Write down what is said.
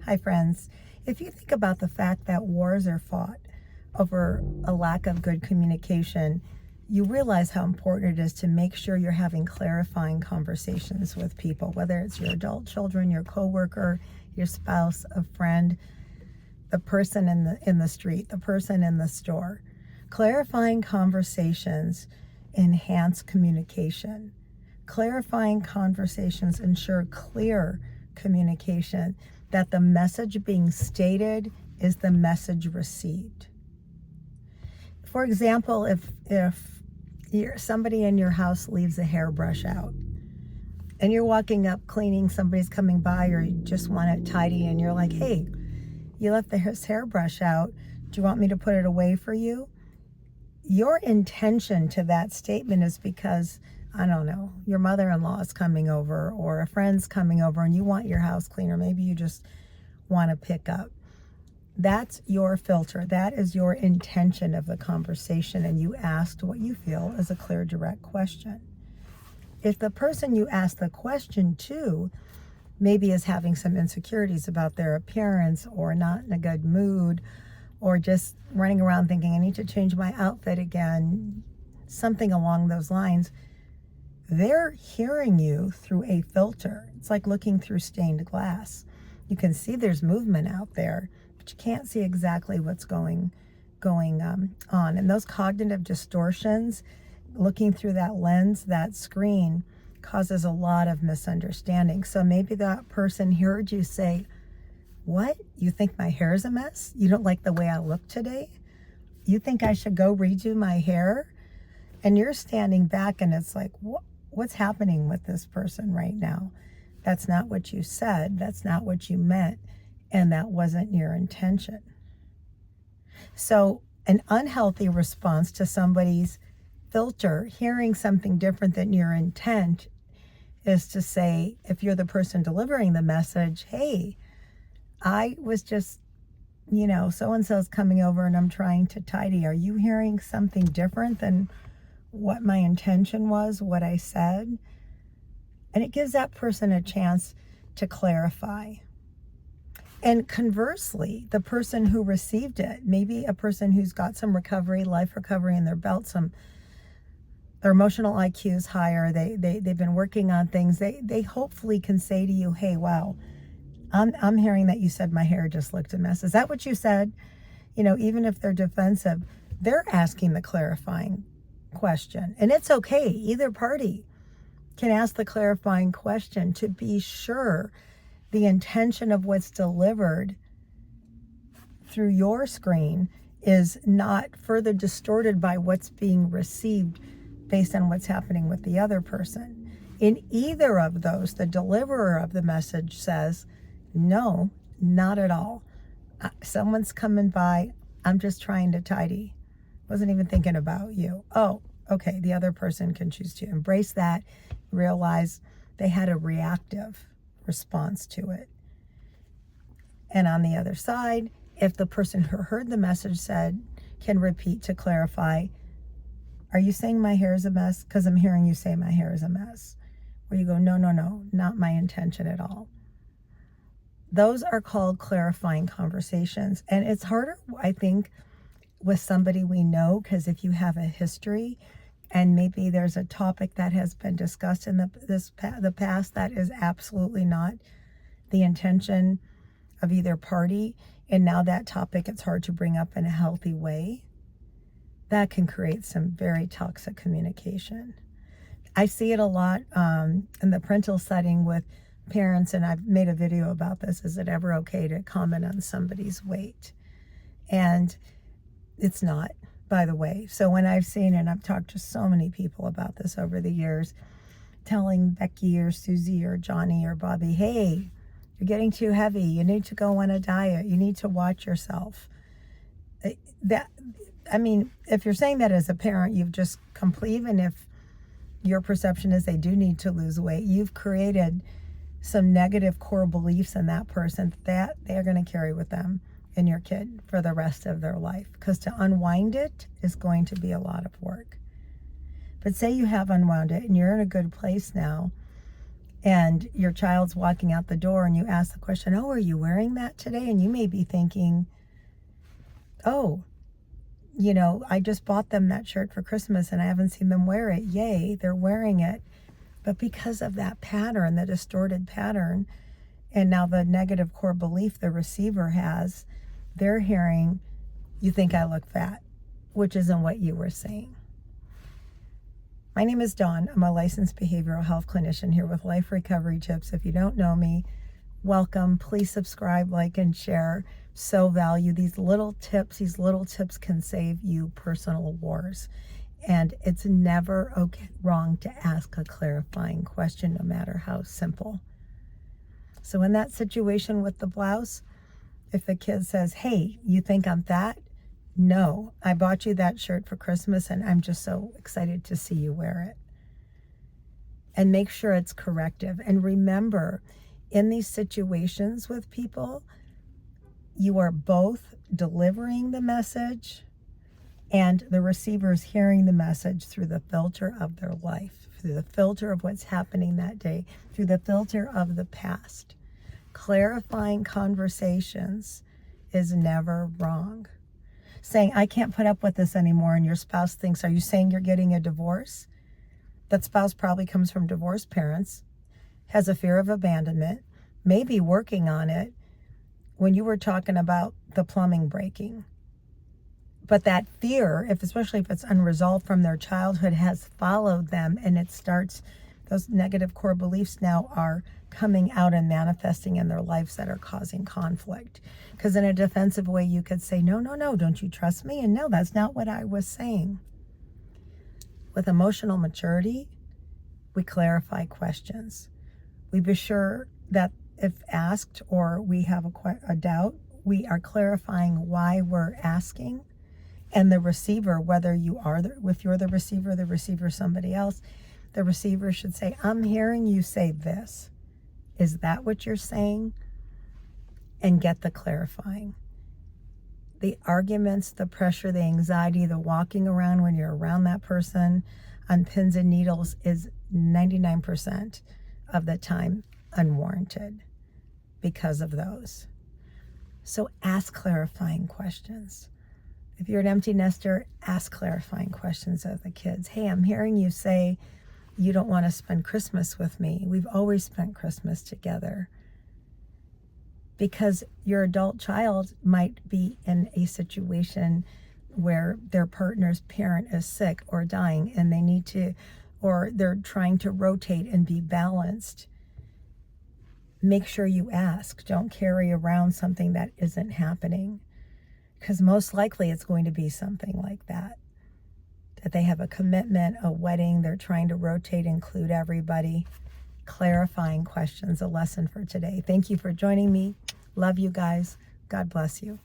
Hi, friends. If you think about the fact that wars are fought over a lack of good communication, you realize how important it is to make sure you're having clarifying conversations with people, whether it's your adult children, your coworker, your spouse, a friend, the person in the street, the person in the store. Clarifying conversations enhance communication. Clarifying conversations ensure clear communication, that the message being stated is the message received. For example, if somebody in your house leaves a hairbrush out and you're walking up cleaning, somebody's coming by, or you just want it tidy and you're like, hey, you left this hairbrush out. Do you want me to put it away for you? Your intention to that statement is because, I don't know, your mother-in-law is coming over or a friend's coming over and you want your house clean, or maybe you just want to pick up. That's your filter. That is your intention of the conversation, and you asked what you feel is a clear, direct question. If the person you asked the question to maybe is having some insecurities about their appearance, or not in a good mood, or just running around thinking, I need to change my outfit again, something along those lines, they're hearing you through a filter. It's like looking through stained glass. You can see there's movement out there, but you can't see exactly what's going on. And those cognitive distortions, looking through that lens, that screen, causes a lot of misunderstanding. So maybe that person heard you say, what? You think my hair's a mess? You don't like the way I look today? You think I should go redo my hair? And you're standing back and it's like, what's happening with this person right now? That's not what you said. That's not what you meant. And that wasn't your intention. So an unhealthy response to somebody's filter, hearing something different than your intent, is to say, if you're the person delivering the message, hey, I was just, so-and-so's coming over and I'm trying to tidy. Are you hearing something different than what my intention was, what I said? And it gives that person a chance to clarify. And conversely, the person who received it, maybe a person who's got some life recovery in their belt, their emotional IQ is higher, they've been working on things, they hopefully can say to you, hey, wow, I'm hearing that you said my hair just looked a mess. Is that what you said? Even if they're defensive, they're asking the clarifying question. And it's okay. Either party can ask the clarifying question to be sure the intention of what's delivered through your screen is not further distorted by what's being received based on what's happening with the other person. In either of those, the deliverer of the message says, no, not at all. Someone's coming by. I'm just trying to tidy. Wasn't even thinking about you. Oh, okay. The other person can choose to embrace that, realize they had a reactive response to it. And on the other side, if the person who heard the message can repeat to clarify, are you saying my hair is a mess? Because I'm hearing you say my hair is a mess. Where you go, no, not my intention at all. Those are called clarifying conversations. And it's harder, I think, with somebody we know, because if you have a history and maybe there's a topic that has been discussed in the past that is absolutely not the intention of either party, and now that topic it's hard to bring up in a healthy way, that can create some very toxic communication. I see it a lot in the parental setting with parents, and I've made a video about this. Is it ever okay to comment on somebody's weight? And it's not, by the way. So when I've seen, and I've talked to so many people about this over the years, telling Becky or Susie or Johnny or Bobby, hey, you're getting too heavy. You need to go on a diet. You need to watch yourself. If you're saying that as a parent, you've just even if your perception is they do need to lose weight, you've created some negative core beliefs in that person that they're going to carry with them and your kid for the rest of their life, because to unwind it is going to be a lot of work. But say you have unwound it and you're in a good place now, and your child's walking out the door and you ask the question, oh, are you wearing that today? And you may be thinking, oh, I just bought them that shirt for Christmas and I haven't seen them wear it. Yay, they're wearing it. But because of that pattern, the distorted pattern, and now the negative core belief the receiver has, they're hearing, you think I look fat, which isn't what you were saying. My name is Dawn. I'm a licensed behavioral health clinician here with Life Recovery Tips. If you don't know me, welcome. Please subscribe, like, and share. So value these little tips. These little tips can save you personal wars. And it's never wrong to ask a clarifying question, no matter how simple. So in that situation with the blouse, if the kid says, hey, you think I'm fat? No, I bought you that shirt for Christmas and I'm just so excited to see you wear it. And make sure it's corrective. And remember, in these situations with people, you are both delivering the message and the receiver's hearing the message through the filter of their life, through the filter of what's happening that day, through the filter of the past. Clarifying conversations is never wrong. Saying, I can't put up with this anymore, and your spouse thinks, are you saying you're getting a divorce? That spouse probably comes from divorced parents, has a fear of abandonment, maybe working on it when you were talking about the plumbing breaking. But that fear, especially if it's unresolved from their childhood, has followed them, and it starts, those negative core beliefs now are coming out and manifesting in their lives that are causing conflict. Because in a defensive way, you could say, no, don't you trust me? And no, that's not what I was saying. With emotional maturity, we clarify questions. We be sure that if asked or we have a doubt, we are clarifying why we're asking. And the receiver, whether you are, if you're the receiver, somebody else, the receiver should say, I'm hearing you say this. Is that what you're saying? And get the clarifying. The arguments, the pressure, the anxiety, the walking around when you're around that person on pins and needles is 99% of the time unwarranted because of those. So ask clarifying questions. If you're an empty nester, ask clarifying questions of the kids. Hey, I'm hearing you say you don't want to spend Christmas with me. We've always spent Christmas together. Because your adult child might be in a situation where their partner's parent is sick or dying and they need to, or they're trying to rotate and be balanced. Make sure you ask. Don't carry around something that isn't happening. Because most likely it's going to be something like that. That they have a commitment, a wedding, they're trying to rotate, include everybody. Clarifying questions, a lesson for today. Thank you for joining me. Love you guys. God bless you.